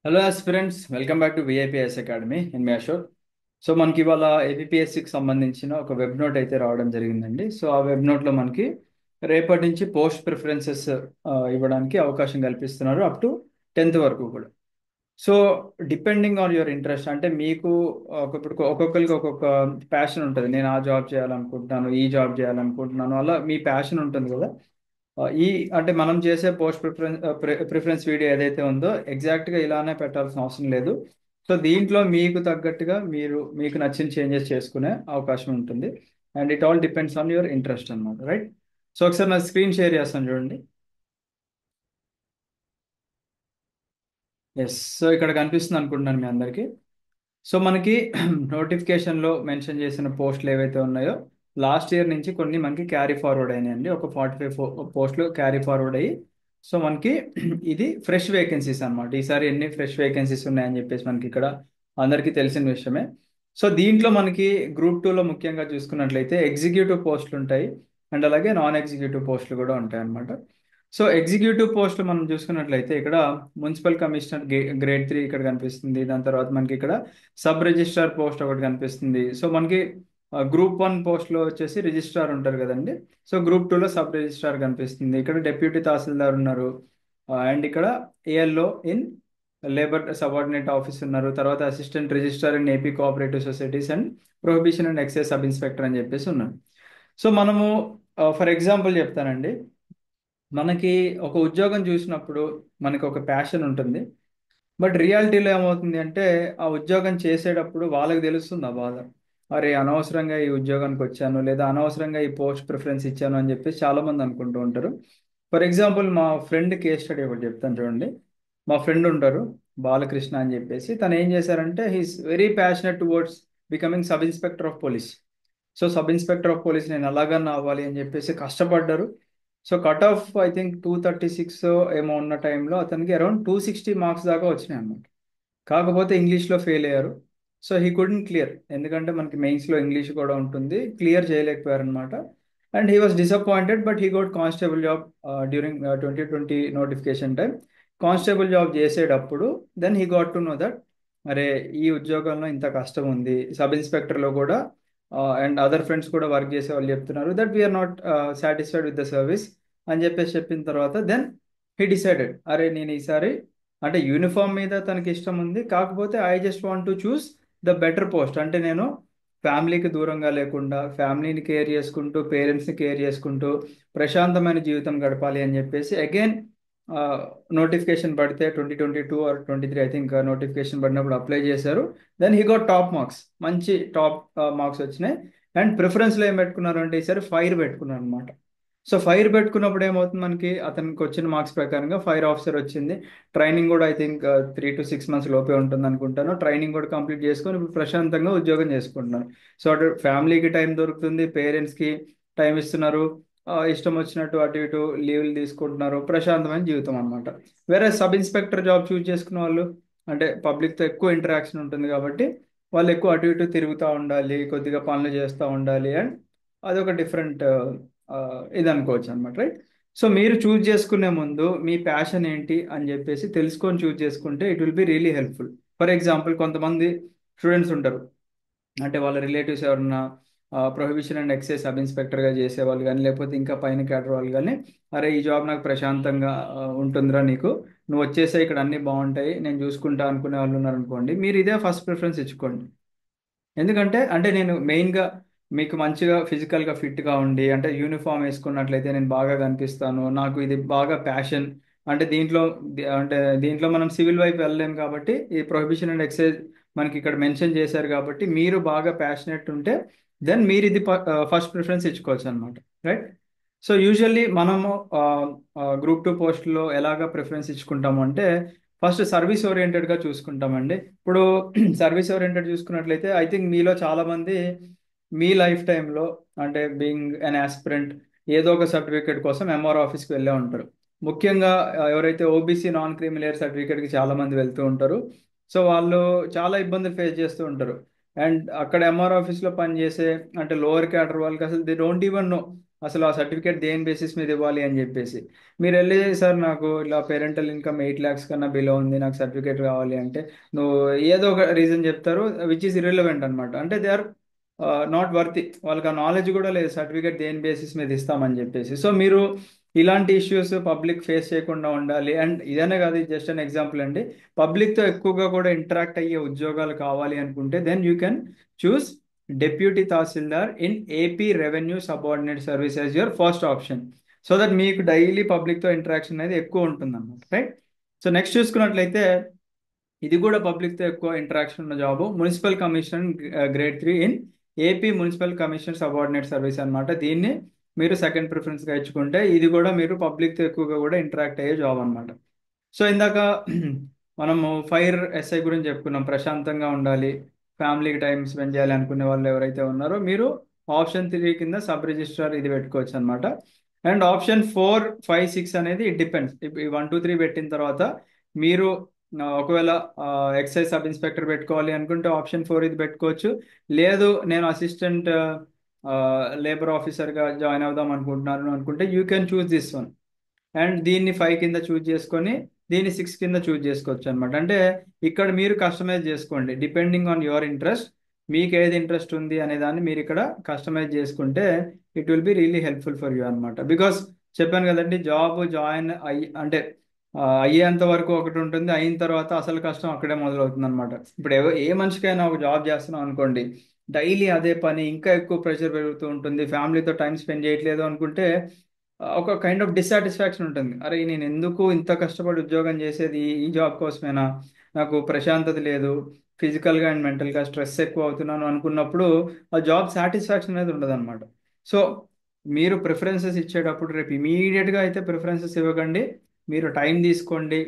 Hello aspirants, welcome back to VIPS academy in me Ashok. So మనకి ఇవాళ ఏబిపిఎస్సికి సంబంధించిన ఒక వెబ్ నోట్ అయితే రావడం జరిగిందండి. సో ఆ వెబ్ నోట్లో మనకి రేపటి నుంచి పోస్ట్ ప్రిఫరెన్సెస్ ఇవ్వడానికి అవకాశం కల్పిస్తున్నారు అప్ టు 10th వరకు కూడా. So depending on your interest, అంటే మీకు ఇప్పుడు ఒక్కొక్కరికి ఒక్కొక్క ప్యాషన్ ఉంటుంది. నేను ఆ జాబ్ చేయాలనుకుంటున్నాను, ఈ జాబ్ చేయాలనుకుంటున్నాను, అలా మీ ప్యాషన్ ఉంటుంది కదా. ఈ అంటే మనం చేసే పోస్ట్ ప్రిఫరెన్స్ వీడియో ఏదైతే ఉందో ఎగ్జాక్ట్గా ఇలానే పెట్టాల్సిన అవసరం లేదు. సో దీంట్లో మీకు తగ్గట్టుగా మీకు నచ్చిన చేంజెస్ చేసుకునే అవకాశం ఉంటుంది. And it all depends on your interest అన్నమాట, రైట్? సో ఒకసారి నా స్క్రీన్ షేర్ చేస్తాను, చూడండి. ఎస్, సో ఇక్కడ కనిపిస్తుంది అనుకుంటున్నాను మీ అందరికీ. సో మనకి నోటిఫికేషన్లో మెన్షన్ చేసిన పోస్టులు ఏవైతే ఉన్నాయో లాస్ట్ ఇయర్ నుంచి కొన్ని మనకి క్యారీ ఫార్వర్డ్ అయినాయండి. ఒక 45 పోస్టులు క్యారీ ఫార్వర్డ్ అయ్యి, సో మనకి ఇది ఫ్రెష్ వేకెన్సీస్ అన్నమాట. ఈసారి ఎన్ని ఫ్రెష్ వేకెన్సీస్ ఉన్నాయని చెప్పేసి మనకి ఇక్కడ అందరికీ తెలిసిన విషయమే. సో దీంట్లో మనకి గ్రూప్ 2లో ముఖ్యంగా చూసుకున్నట్లయితే ఎగ్జిక్యూటివ్ పోస్టులు ఉంటాయి, అండ్ అలాగే నాన్ ఎగ్జిక్యూటివ్ పోస్టులు కూడా ఉంటాయి అన్నమాట. సో ఎగ్జిక్యూటివ్ పోస్టులు మనం చూసుకున్నట్లయితే ఇక్కడ మున్సిపల్ కమిషనర్ గ్రేడ్ 3 ఇక్కడ కనిపిస్తుంది. దాని తర్వాత మనకి ఇక్కడ సబ్ రిజిస్ట్రార్ పోస్ట్ ఒకటి కనిపిస్తుంది. సో మనకి గ్రూప్ 1 పోస్ట్లో వచ్చేసి రిజిస్ట్రార్ ఉంటారు కదండి. సో గ్రూప్ 2లో సబ్ రిజిస్ట్రార్ కనిపిస్తుంది. ఇక్కడ డిప్యూటీ తహసీల్దార్ ఉన్నారు. అండ్ ఇక్కడ ALO in labour subordinate office ఉన్నారు. తర్వాత assistant registrar in AP cooperative societies and prohibition and excise sub inspector అని చెప్పేసి ఉన్నారు. సో మనము ఫర్ ఎగ్జాంపుల్ చెప్తానండి. మనకి ఒక ఉద్యోగం చూసినప్పుడు మనకి ఒక ప్యాషన్ ఉంటుంది. బట్ రియాలిటీలో ఏమవుతుంది అంటే ఆ ఉద్యోగం చేసేటప్పుడు వాళ్ళకి తెలుస్తుంది ఆ బాధ. అరే, అనవసరంగా ఈ ఉద్యోగానికి వచ్చాను, లేదా అనవసరంగా ఈ పోస్ట్ ప్రిఫరెన్స్ ఇచ్చాను అని చెప్పి చాలా మంది అనుకుంటూ ఉంటారు. ఫర్ ఎగ్జాంపుల్ మా ఫ్రెండ్ కేస్ స్టడీ ఒకటి చెప్తాను, చూడండి. మా ఫ్రెండ్ ఉంటారు, బాలకృష్ణ అని చెప్పేసి. తను ఏం చేశారంటే he's very passionate towards becoming sub inspector of police. So sub inspector of police నేను ఎలాగన్నా అవ్వాలి అని చెప్పేసి కష్టపడ్డారు. So cut off I think 236 ఏమో ఉన్న టైంలో అతనికి అరౌండ్ 260 మార్క్స్ దాకా వచ్చినాయి అన్నమాట. కాకపోతే ఇంగ్లీష్లో ఫెయిల్ అయ్యారు. సో హీ కుడెంట్ క్లియర్, ఎందుకంటే మనకి మెయిన్స్లో ఇంగ్లీష్ కూడా ఉంటుంది, క్లియర్ చేయలేకపోయారు అనమాట. And he was disappointed, but he got constable job during 2020 notification time. Constable job చేసేటప్పుడు then he got to know that అరే, ఈ ఉద్యోగంలో ఇంత కష్టం ఉంది. సబ్ ఇన్స్పెక్టర్లో కూడా అండ్ అదర్ ఫ్రెండ్స్ కూడా వర్క్ చేసే వాళ్ళు చెప్తున్నారు that we are not satisfied with the service అని చెప్పేసి చెప్పిన తర్వాత దెన్ హీ డిసైడెడ్, అరే నేను ఈసారి అంటే యూనిఫామ్ మీద తనకి ఇష్టం ఉంది, కాకపోతే I just want to choose the better post. అంటే నేను ఫ్యామిలీకి దూరంగా లేకుండా ఫ్యామిలీని కేర్ చేసుకుంటూ పేరెంట్స్ని కేర్ చేసుకుంటూ ప్రశాంతమైన జీవితం గడపాలి అని చెప్పేసి అగైన్ నోటిఫికేషన్ పడితే 2022 ఆర్ 2023 ఐ థింక్ నోటిఫికేషన్ పడినప్పుడు అప్లై చేశారు. Then he got top marks, మంచి టాప్ మార్క్స్ వచ్చినాయి. అండ్ ప్రిఫరెన్స్లో ఏం పెట్టుకున్నారు అంటే ఈసారి ఫైర్ పెట్టుకున్నారు అనమాట. సో ఫైర్ పెట్టుకున్నప్పుడు ఏమవుతుంది, మనకి అతనికి వచ్చిన మార్క్స్ ప్రకారంగా ఫైర్ ఆఫీసర్ వచ్చింది. ట్రైనింగ్ కూడా ఐ థింక్ 3 to 6 months లోపే ఉంటుంది అనుకుంటాను. ట్రైనింగ్ కూడా కంప్లీట్ చేసుకొని ఇప్పుడు ప్రశాంతంగా ఉద్యోగం చేసుకుంటున్నాను. సో అటు ఫ్యామిలీకి టైం దొరుకుతుంది, పేరెంట్స్కి టైం ఇస్తున్నారు, ఇష్టం వచ్చినట్టు అటు ఇటు లీవ్లు తీసుకుంటున్నారు, ప్రశాంతమైన జీవితం అనమాట. వేరే సబ్ ఇన్స్పెక్టర్ జాబ్ చూస్ చేసుకున్న వాళ్ళు అంటే పబ్లిక్తో ఎక్కువ ఇంటరాక్షన్ ఉంటుంది కాబట్టి వాళ్ళు ఎక్కువ అటు ఇటు తిరుగుతూ ఉండాలి, కొద్దిగా పనులు చేస్తూ ఉండాలి. అండ్ అదొక డిఫరెంట్ ఇది అనుకోవచ్చు అనమాట, రైట్? సో మీరు చూస్ చేసుకునే ముందు మీ ప్యాషన్ ఏంటి అని చెప్పేసి తెలుసుకొని చూస్ చేసుకుంటే it will be really helpful. For example కొంతమంది స్టూడెంట్స్ ఉంటారు, అంటే వాళ్ళ రిలేటివ్స్ ఎవరన్నా ప్రొహిబిషన్ అండ్ ఎక్సైజ్ సబ్ ఇన్స్పెక్టర్గా చేసేవాళ్ళు కానీ లేకపోతే ఇంకా పైన క్యాడర్ వాళ్ళు కానీ, అరే ఈ జాబ్ నాకు ప్రశాంతంగా ఉంటుందిరా, నువ్వు వచ్చేసే ఇక్కడ అన్నీ బాగుంటాయి నేను చూసుకుంటా అనుకునే వాళ్ళు ఉన్నారనుకోండి, మీరు ఇదే ఫస్ట్ ప్రిఫరెన్స్ ఇచ్చుకోండి. ఎందుకంటే అంటే నేను మెయిన్గా మీకు మంచిగా ఫిజికల్గా ఫిట్గా ఉండి అంటే యూనిఫామ్ వేసుకున్నట్లయితే నేను బాగా కనిపిస్తాను, నాకు ఇది బాగా ప్యాషన్. అంటే అంటే దీంట్లో మనం సివిల్ వైపు వెళ్ళలేం కాబట్టి ఈ ప్రొహిబిషన్ అండ్ ఎక్సైజ్ మనకి ఇక్కడ మెన్షన్ చేశారు కాబట్టి మీరు బాగా ప్యాషనెట్ ఉంటే దెన్ మీరు ఇది ఫస్ట్ ప్రిఫరెన్స్ ఇచ్చుకోవచ్చు అనమాట, రైట్? సో యూజువల్లీ మనము గ్రూప్ 2 పోస్టులో ఎలాగ ప్రిఫరెన్స్ ఇచ్చుకుంటాము అంటే ఫస్ట్ సర్వీస్ ఓరియంటెడ్గా చూసుకుంటామండి. ఇప్పుడు సర్వీస్ ఓరియంటెడ్ చూసుకున్నట్లయితే ఐ థింక్ మీలో చాలా మంది మీ లైఫ్ టైంలో అంటే బీయింగ్ అన్ ఆస్పిరెంట్ ఏదో ఒక సర్టిఫికేట్ కోసం ఎంఆర్ ఆఫీస్కి వెళ్ళే ఉంటారు. ముఖ్యంగా ఎవరైతే ఓబీసీ నాన్ క్రిమిలేయర్ సర్టిఫికేట్కి చాలా మంది వెళ్తూ ఉంటారు. సో వాళ్ళు చాలా ఇబ్బందులు ఫేస్ చేస్తూ ఉంటారు. అండ్ అక్కడ ఎంఆర్ ఆఫీస్లో పనిచేసే అంటే లోవర్ క్యాడర్ వాళ్ళకి అసలు దే డోంట్ ఈవెన్ నో అసలు ఆ సర్టిఫికేట్ దేని బేసిస్ మీద ఇవ్వాలి అని చెప్పేసి. మీరు వెళ్ళి సార్ నాకు ఇలా పేరెంటల్ ఇన్కమ్ 8 lakhs కన్నా బిలో ఉంది, నాకు సర్టిఫికేట్ కావాలి అంటే నువ్వు ఏదో ఒక రీజన్ చెప్తారు విచ్ ఈస్ ఇర్రిలవెంట్ అనమాట. అంటే దే ఆర్ నాట్ వర్తి, వాళ్ళకి ఆ నాలెడ్జ్ కూడా లేదు సర్టిఫికేట్ దేని బేసిస్ మీద ఇస్తామని చెప్పేసి. సో మీరు ఇలాంటి ఇష్యూస్ పబ్లిక్ ఫేస్ చేయకుండా ఉండాలి. అండ్ ఇదనే కాదు, జస్ట్ అన్ ఎగ్జాంపుల్ అండి. పబ్లిక్తో ఎక్కువగా కూడా ఇంటరాక్ట్ అయ్యే ఉద్యోగాలు కావాలి అనుకుంటే then you can choose deputy tahsildar in AP revenue subordinate service as your first option. So that మీకు డైలీ పబ్లిక్తో ఇంటరాక్షన్ అనేది ఎక్కువ ఉంటుంది అన్నమాట, రైట్? సో నెక్స్ట్ చూసుకున్నట్లయితే ఇది కూడా పబ్లిక్తో ఎక్కువ ఇంటరాక్షన్ ఉన్న job, municipal commission grade 3 in AP municipal commission subordinate service అన్నమాట. దీన్ని మీరు సెకండ్ ప్రిఫరెన్స్గా ఇచ్చుకుంటే ఇది కూడా మీరు పబ్లిక్తో ఎక్కువగా కూడా ఇంటరాక్ట్ అయ్యే జాబ్ అన్నమాట. సో ఇందాక మనము ఫైర్ ఎస్ఐ గురించి చెప్పుకున్నాం, ప్రశాంతంగా ఉండాలి, ఫ్యామిలీకి టైం స్పెండ్ చేయాలి అనుకునే వాళ్ళు ఎవరైతే ఉన్నారో మీరు ఆప్షన్ 3 కింద సబ్ రిజిస్ట్రార్ ఇది పెట్టుకోవచ్చు అనమాట. అండ్ ఆప్షన్ 4, 5, 6 అనేది ఇట్ డిపెండ్స్. ఇప్పుడు 1, 2, 3 పెట్టిన తర్వాత మీరు ఒకవేళ ఎక్సైజ్ సబ్ ఇన్స్పెక్టర్ పెట్టుకోవాలి అనుకుంటే ఆప్షన్ 4 ఇది పెట్టుకోవచ్చు. లేదు నేను అసిస్టెంట్ లేబర్ ఆఫీసర్గా జాయిన్ అవుదాం అనుకుంటున్నాను అనుకుంటే you can choose this one. And దీన్ని 5 కింద చూజ్ చేసుకొని దీన్ని 6 కింద చూజ్ చేసుకోవచ్చు అనమాట. అంటే ఇక్కడ మీరు కస్టమైజ్ చేసుకోండి డిపెండింగ్ ఆన్ యువర్ ఇంట్రెస్ట్. మీకు ఏది ఇంట్రెస్ట్ ఉంది అనే దాన్ని మీరు ఇక్కడ కస్టమైజ్ చేసుకుంటే it will be really helpful for you అనమాట. బికాస్ చెప్పాను కదండి, జాబ్ జాయిన్ అయ్యి అంటే అయ్యేంత వరకు ఒకటి ఉంటుంది, అయిన తర్వాత అసలు కష్టం అక్కడే మొదలవుతుంది అనమాట. ఇప్పుడు ఏ మనిషికైనా ఒక జాబ్ చేస్తున్నాం అనుకోండి, డైలీ అదే పని, ఇంకా ఎక్కువ ప్రెషర్ పెరుగుతూ ఉంటుంది, ఫ్యామిలీతో టైం స్పెండ్ చేయట్లేదు అనుకుంటే ఒక కైండ్ ఆఫ్ డిస్సాటిస్ఫాక్షన్ ఉంటుంది. అరే నేను ఎందుకు ఇంత కష్టపడి ఉద్యోగం చేసేది ఈ జాబ్ కోసమేనా, నాకు ప్రశాంతత లేదు, ఫిజికల్గా అండ్ మెంటల్గా స్ట్రెస్ ఎక్కువ అవుతున్నాను అనుకున్నప్పుడు ఆ జాబ్ సాటిస్ఫాక్షన్ అనేది ఉండదు అనమాట. సో మీరు ప్రిఫరెన్సెస్ ఇచ్చేటప్పుడు రేపు ఇమీడియట్గా అయితే ప్రిఫరెన్సెస్ ఇవ్వకండి, మీరు టైం తీసుకోండి.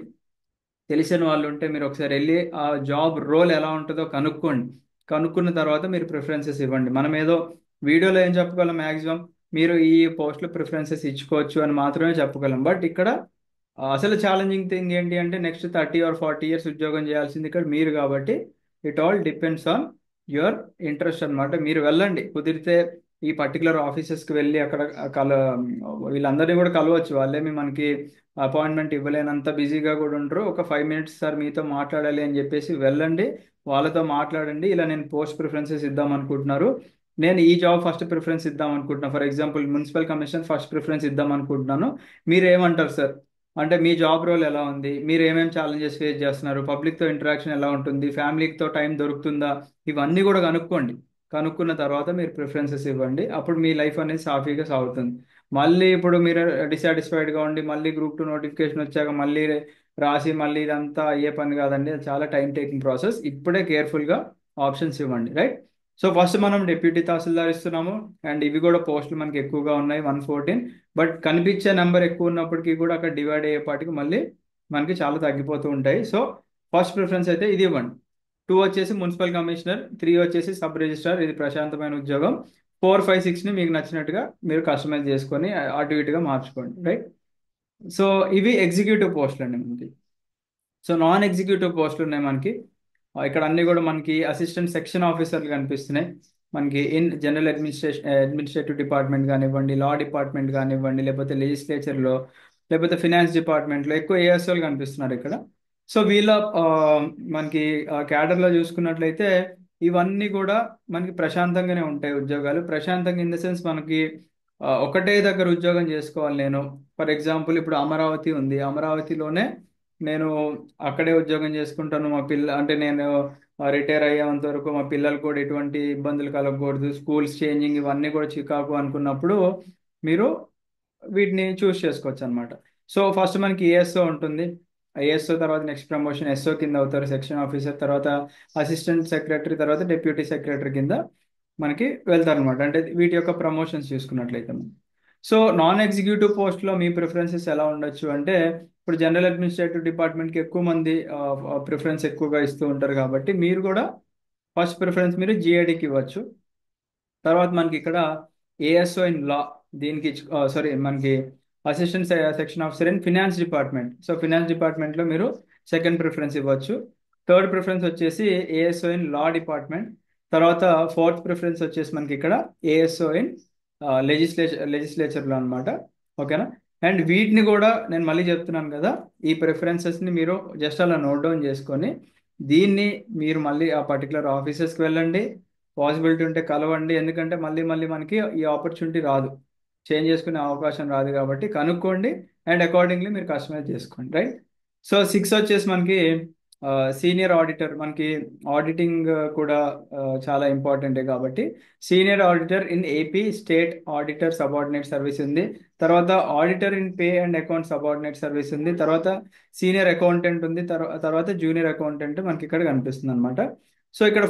తెలిసిన వాళ్ళు ఉంటే మీరు ఒకసారి వెళ్ళి ఆ జాబ్ రోల్ ఎలా ఉంటుందో కనుక్కోండి. కనుక్కున్న తర్వాత మీరు ప్రిఫరెన్సెస్ ఇవ్వండి. మనం ఏదో వీడియోలో ఏం చెప్పగలం, మ్యాక్సిమం మీరు ఈ పోస్ట్లో ప్రిఫరెన్సెస్ ఇచ్చుకోవచ్చు అని మాత్రమే చెప్పగలం. బట్ ఇక్కడ అసలు ఛాలెంజింగ్ థింగ్ ఏంటి అంటే నెక్స్ట్ 30 or 40 years ఉద్యోగం చేయాల్సింది ఇక్కడ మీరు కాబట్టి it all depends on your interest అన్నమాట. మీరు వెళ్ళండి, కుదిరితే ఈ పర్టికులర్ ఆఫీసెస్కి వెళ్ళి అక్కడ కల వీళ్ళందరినీ కూడా కలవచ్చు. వాళ్ళేమి మనకి అపాయింట్మెంట్ ఇవ్వలేనంత బిజీగా కూడా ఉంటారు. ఒక 5 minutes సార్ మీతో మాట్లాడాలి అని చెప్పేసి వెళ్ళండి, వాళ్ళతో మాట్లాడండి. ఇలా నేను పోస్ట్ ప్రిఫరెన్సెస్ ఇద్దాం అనుకుంటున్నారు, నేను ఈ జాబ్ ఫస్ట్ ప్రిఫరెన్స్ ఇద్దాం అనుకుంటున్నాను, for example municipal commission first preference ఇద్దాం అనుకుంటున్నాను, మీరు ఏమంటారు సార్, అంటే మీ జాబ్ రోల్ ఎలా ఉంది, మీరు ఏమేమి ఛాలెంజెస్ ఫేస్ చేస్తున్నారు, పబ్లిక్తో ఇంటరాక్షన్ ఎలా ఉంటుంది, ఫ్యామిలీతో టైం దొరుకుతుందా, ఇవన్నీ కూడా కనుక్కోండి. కనుక్కున్న తర్వాత మీరు ప్రిఫరెన్సెస్ ఇవ్వండి, అప్పుడు మీ లైఫ్ అనేది సాఫీగా సాగుతుంది. మళ్ళీ ఇప్పుడు మీరు డిసాటిస్ఫైడ్గా ఉండి మళ్ళీ గ్రూప్ 2 నోటిఫికేషన్ వచ్చాక మళ్ళీ రాసి మళ్ళీ ఇదంతా అయ్యే పని కాదండి, అది చాలా టైం టేకింగ్ ప్రాసెస్. ఇప్పుడే కేర్ఫుల్గా ఆప్షన్స్ ఇవ్వండి, రైట్? సో ఫస్ట్ మనం డిప్యూటీ తహసీల్దార్ ఇస్తున్నాము, అండ్ ఇవి కూడా పోస్టులు మనకి ఎక్కువగా ఉన్నాయి 114. బట్ కనిపించే నెంబర్ ఎక్కువ ఉన్నప్పటికీ కూడా అక్కడ డివైడ్ అయ్యేపాటికి మళ్ళీ మనకి చాలా తగ్గిపోతూ ఉంటాయి. సో ఫస్ట్ ప్రిఫరెన్స్ అయితే ఇది ఇవ్వండి. 2 వచ్చేసి మున్సిపల్ కమిషనర్, 3 వచ్చేసి సబ్ రిజిస్ట్రార్, ఇది ప్రశాంతమైన ఉద్యోగం. 4, 5, 6ని మీకు నచ్చినట్టుగా మీరు కస్టమైజ్ చేసుకొని అటు ఇటుగా మార్చుకోండి, రైట్? సో ఇవి ఎగ్జిక్యూటివ్ పోస్టులు అండి మనకి. సో నాన్ ఎగ్జిక్యూటివ్ పోస్టులు ఉన్నాయి మనకి. ఇక్కడ అన్ని కూడా మనకి అసిస్టెంట్ సెక్షన్ ఆఫీసర్లు కనిపిస్తున్నాయి మనకి. ఇన్ జనరల్ అడ్మినిస్ట్రేటివ్ డిపార్ట్మెంట్ కానివ్వండి, లా డిపార్ట్మెంట్ కానివ్వండి, లేకపోతే లెజిస్లేచర్లో, లేకపోతే ఫినాన్స్ డిపార్ట్మెంట్లో ఎక్కువ ఏఎస్ఓలు కనిపిస్తున్నారు ఇక్కడ. సో వీళ్ళ ఆ, మనకి క్యాడర్లో చూసుకున్నట్లయితే ఇవన్నీ కూడా మనకి ప్రశాంతంగానే ఉంటాయి ఉద్యోగాలు. ప్రశాంతంగా ఇన్ ద సెన్స్ మనకి ఒకటే దగ్గర ఉద్యోగం చేసుకోవాలి. నేను ఫర్ ఎగ్జాంపుల్ ఇప్పుడు అమరావతి ఉంది, అమరావతిలోనే నేను అక్కడే ఉద్యోగం చేసుకుంటాను, మా పిల్ల అంటే నేను రిటైర్ అయ్యేంత వరకు మా పిల్లలు కూడా ఎటువంటి ఇబ్బందులు కలగకూడదు, స్కూల్స్ చేంజింగ్ ఇవన్నీ కూడా చికాకు అనుకున్నప్పుడు మీరు వీటిని చూస్ చేసుకోవచ్చు అనమాట. సో ఫస్ట్ మనకి ఏఎస్ఓ ఉంటుంది, ఏఎస్ఓ తర్వాత నెక్స్ట్ ప్రమోషన్ ఎస్ఓ కింద అవుతారు, సెక్షన్ ఆఫీసర్, తర్వాత అసిస్టెంట్ సెక్రటరీ, తర్వాత డిప్యూటీ సెక్రటరీ కింద మనకి వెళ్తారు అనమాట. అంటే వీటి యొక్క ప్రమోషన్స్ చూసుకున్నట్లయితే మనం. సో నాన్ ఎగ్జిక్యూటివ్ పోస్ట్లో మీ ప్రిఫరెన్సెస్ ఎలా ఉండొచ్చు అంటే ఇప్పుడు జనరల్ అడ్మినిస్ట్రేటివ్ డిపార్ట్మెంట్కి ఎక్కువ మంది ప్రిఫరెన్స్ ఎక్కువగా ఇస్తూ ఉంటారు కాబట్టి మీరు కూడా ఫస్ట్ ప్రిఫరెన్స్ మీరు జిఐడికి ఇవ్వచ్చు. తర్వాత మనకి ఇక్కడ ఏఎస్ఓ ఇన్ లా, దీనికి సారీ మనకి assistant section officer in finance department, so finance డిపార్ట్మెంట్లో మీరు సెకండ్ ప్రిఫరెన్స్ ఇవ్వచ్చు. థర్డ్ ప్రిఫరెన్స్ వచ్చేసి ఏఎస్ఓ ఇన్ లా డిపార్ట్మెంట్. తర్వాత ఫోర్త్ ప్రిఫరెన్స్ వచ్చేసి మనకి ఇక్కడ ఏఎస్ఓ ఇన్ లెజిస్లేచర్లో అనమాట. ఓకేనా. అండ్ వీటిని కూడా నేను మళ్ళీ చెప్తున్నాను కదా, ఈ ప్రిఫరెన్సెస్ని మీరు జస్ట్ అలా నోట్ డౌన్ చేసుకొని దీన్ని మీరు మళ్ళీ ఆ పర్టికులర్ ఆఫీసెస్కి వెళ్ళండి, పాసిబిలిటీ ఉంటే కలవండి. ఎందుకంటే మళ్ళీ మళ్ళీ మనకి ఈ ఆపర్చునిటీ రాదు, చేంజ్ చేసుకునే అవకాశం రాదు, కాబట్టి కనుక్కోండి అండ్ అకార్డింగ్లీ మీరు కస్టమైజ్ చేసుకోండి, రైట్. సో 6 వచ్చేసి మనకి సీనియర్ ఆడిటర్. మనకి ఆడిటింగ్ కూడా చాలా ఇంపార్టెంటే కాబట్టి senior auditor in AP state auditor subordinate service ఉంది. తర్వాత auditor in pay and account subordinate service ఉంది. తర్వాత సీనియర్ అకౌంటెంట్ ఉంది. తర్వాత జూనియర్ అకౌంటెంట్ మనకి ఇక్కడ కనిపిస్తుంది అనమాట. సో ఇక్కడ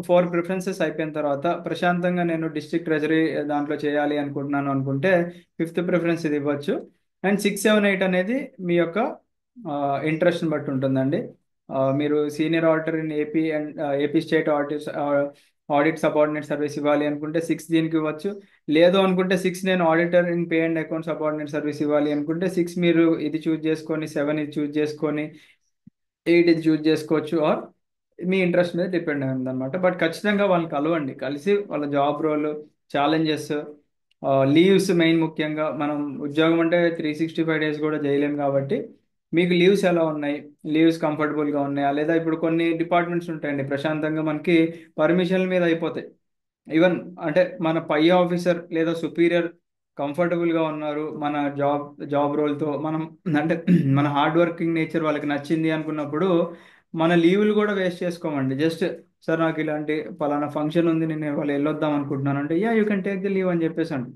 ఫోర్ ప్రిఫరెన్సెస్ అయిపోయిన తర్వాత ప్రశాంతంగా నేను డిస్ట్రిక్ట్ ట్రెజరీ దాంట్లో చేయాలి అనుకుంటున్నాను అనుకుంటే ఫిఫ్త్ ప్రిఫరెన్స్ ఇది ఇవ్వచ్చు. అండ్ 6, 7, 8 అనేది మీ యొక్క ఇంట్రెస్ట్ని బట్టి ఉంటుందండి. మీరు senior auditor in AP and AP state audit subordinate service ఇవ్వాలి అనుకుంటే 6 దీనికి ఇవ్వచ్చు. లేదు అనుకుంటే 6 నేను auditor in pay and account subordinate service ఇవ్వాలి అనుకుంటే 6 మీరు ఇది చూజ్ చేసుకొని, 7 ఇది చూజ్ చేసుకొని, 8 ఇది చూజ్ చేసుకోవచ్చు. ఆర్ మీ ఇంట్రెస్ట్ మీద డిపెండ్ అయింది అనమాట. బట్ ఖచ్చితంగా వాళ్ళని కలవండి, కలిసి వాళ్ళ job role, challenges, leaves main ముఖ్యంగా. మనం ఉద్యోగం అంటే 365 డేస్ కూడా చేయలేము కాబట్టి మీకు లీవ్స్ ఎలా ఉన్నాయి, లీవ్స్ కంఫర్టబుల్గా ఉన్నాయా లేదా. ఇప్పుడు కొన్ని డిపార్ట్మెంట్స్ ఉంటాయండి ప్రశాంతంగా మనకి పర్మిషన్ల మీద అయిపోతాయి. ఈవెన్ అంటే మన పై ఆఫీసర్ లేదా సుపీరియర్ కంఫర్టబుల్గా ఉన్నారు మన జాబ్ రోల్తో, మనం అంటే మన హార్డ్ వర్కింగ్ నేచర్ వాళ్ళకి నచ్చింది అనుకున్నప్పుడు మన లీవులు కూడా వేస్ట్ చేసుకోమండి. జస్ట్ సార్ నాకు ఇలాంటి పలానా ఫంక్షన్ ఉంది, నేను వాళ్ళు వెళ్ళొద్దాం అనుకుంటున్నాను అంటే you can take the leave అని చెప్పేసి అండి.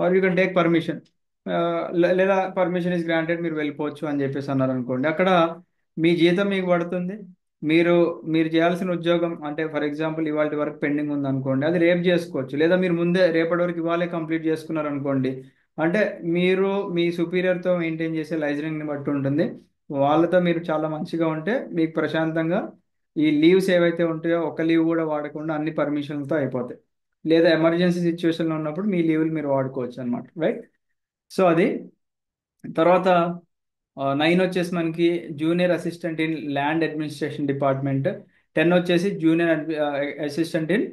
Or you can take permission, లేదా పర్మిషన్ ఇస్ గ్రాంటెడ్, మీరు వెళ్ళిపోవచ్చు అని చెప్పేసి అన్నారు అనుకోండి. అక్కడ మీ జీతం మీకు పడుతుంది. మీరు మీరు చేయాల్సిన ఉద్యోగం అంటే ఫర్ ఎగ్జాంపుల్ ఇవాళ వరకు పెండింగ్ ఉంది అనుకోండి, అది రేపు చేసుకోవచ్చు. లేదా మీరు ముందే రేపటి వరకు ఇవాళే కంప్లీట్ చేసుకున్నారు అనుకోండి, అంటే మీరు మీ సుపీరియర్తో మెయింటైన్ చేసే లైజనింగ్ని బట్టి ఉంటుంది. వాళ్ళతో మీరు చాలా మంచిగా ఉంటే మీకు ప్రశాంతంగా ఈ లీవ్స్ ఏవైతే ఉంటాయో ఒక లీవ్ కూడా వాడకుండా అన్ని పర్మిషన్లతో అయిపోతాయి. లేదా ఎమర్జెన్సీ సిచ్యువేషన్లో ఉన్నప్పుడు మీ లీవ్లు మీరు వాడుకోవచ్చు అనమాట, రైట్. సో అది. తర్వాత 9 వచ్చేసి మనకి junior assistant in land administration department. 10 వచ్చేసి junior assistant in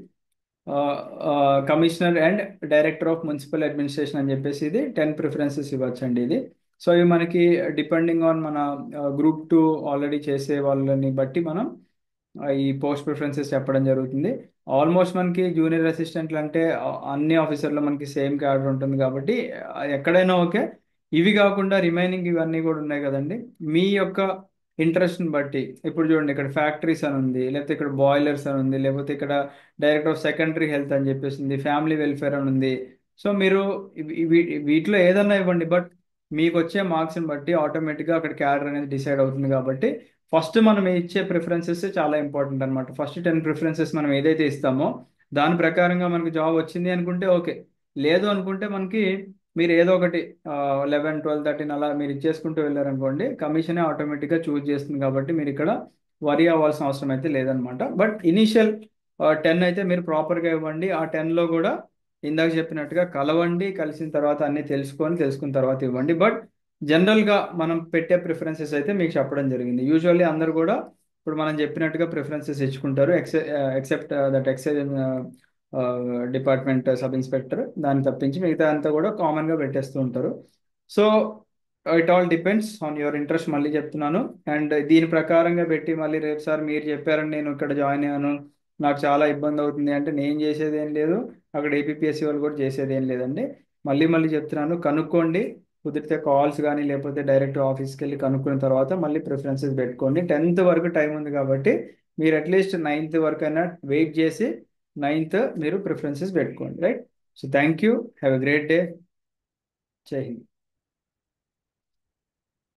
commissioner and director of municipal administration అని చెప్పేసి ఇది 10 ప్రిఫరెన్సెస్ ఇవ్వచ్చండి ఇది. సో ఇవి మనకి డిపెండింగ్ ఆన్ మన గ్రూప్ 2 ఆల్రెడీ చేసే వాళ్ళని బట్టి మనం ఈ పోస్ట్ ప్రిఫరెన్సెస్ చెప్పడం జరుగుతుంది. ఆల్మోస్ట్ మనకి జూనియర్ అసిస్టెంట్లు అంటే అన్ని ఆఫీసర్లో మనకి సేమ్ క్యాడర్ ఉంటుంది కాబట్టి ఎక్కడైనా ఓకే. ఇవి కాకుండా రిమైనింగ్ ఇవన్నీ కూడా ఉన్నాయి కదండి, మీ యొక్క ఇంట్రెస్ట్ని బట్టి. ఇప్పుడు చూడండి ఇక్కడ ఫ్యాక్టరీస్ అని ఉంది, లేకపోతే ఇక్కడ బాయిలర్స్ అని ఉంది, లేకపోతే ఇక్కడ డైరెక్టర్ ఆఫ్ సెకండరీ హెల్త్ అని చెప్పేసి ఉంది, ఫ్యామిలీ వెల్ఫేర్ అని ఉంది. సో మీరు వీటిలో ఏదన్నా ఇవ్వండి, బట్ మీకు వచ్చే మార్క్స్ని బట్టి ఆటోమేటిక్గా అక్కడ క్యాడర్ అనేది డిసైడ్ అవుతుంది. కాబట్టి ఫస్ట్ మనం ఇచ్చే ప్రిఫరెన్సెస్ చాలా ఇంపార్టెంట్ అనమాట. ఫస్ట్ 10 ప్రిఫరెన్సెస్ మనం ఏదైతే ఇస్తామో దాని ప్రకారంగా మనకి జాబ్ వచ్చింది అనుకుంటే ఓకే. లేదు అనుకుంటే మనకి మీరు ఏదో ఒకటి 11, 12, 13 అలా మీరు ఇచ్చేసుకుంటూ వెళ్ళారనుకోండి, కమిషనే ఆటోమేటిక్గా చూజ్ చేస్తుంది. కాబట్టి మీరు ఇక్కడ వరి అవ్వాల్సిన అవసరం అయితే లేదనమాట. బట్ ఇనీషియల్ 10 అయితే మీరు ప్రాపర్గా ఇవ్వండి. ఆ 10లో కూడా ఇందాక చెప్పినట్టుగా కలవండి, కలిసిన తర్వాత అన్ని తెలుసుకున్న తర్వాత ఇవ్వండి. బట్ జనరల్గా మనం పెట్టే ప్రిఫరెన్సెస్ అయితే మీకు చెప్పడం జరిగింది. యూజువల్లీ అందరు కూడా ఇప్పుడు మనం చెప్పినట్టుగా ప్రిఫరెన్సెస్ ఇచ్చుకుంటారు, except that excise department sub inspector, దాన్ని తప్పించి మిగతా అంతా కూడా కామన్గా పెట్టేస్తూ ఉంటారు. So it all depends on your interest, మళ్ళీ చెప్తున్నాను. అండ్ దీని ప్రకారంగా పెట్టి మళ్ళీ రేపు సార్ మీరు చెప్పారని నేను ఇక్కడ జాయిన్ అయ్యాను, నాకు చాలా ఇబ్బంది అవుతుంది అంటే నేను చేసేది ఏం లేదు, అక్కడ ఏపీఎస్సి వాళ్ళు కూడా చేసేది ఏం లేదండి. మళ్ళీ మళ్ళీ చెప్తున్నాను, కనుక్కోండి. కుదిరితే కాల్స్ కానీ లేకపోతే డైరెక్ట్ ఆఫీస్కి వెళ్ళి కనుక్కున్న తర్వాత మళ్ళీ ప్రిఫరెన్సెస్ పెట్టుకోండి. 10th వరకు టైం ఉంది కాబట్టి మీరు అట్లీస్ట్ 9th వరకు అయినా వెయిట్ చేసి 9th మీరు ప్రిఫరెన్సెస్ పెట్టుకోండి, right. So thank you, have a great day. జై హింద్.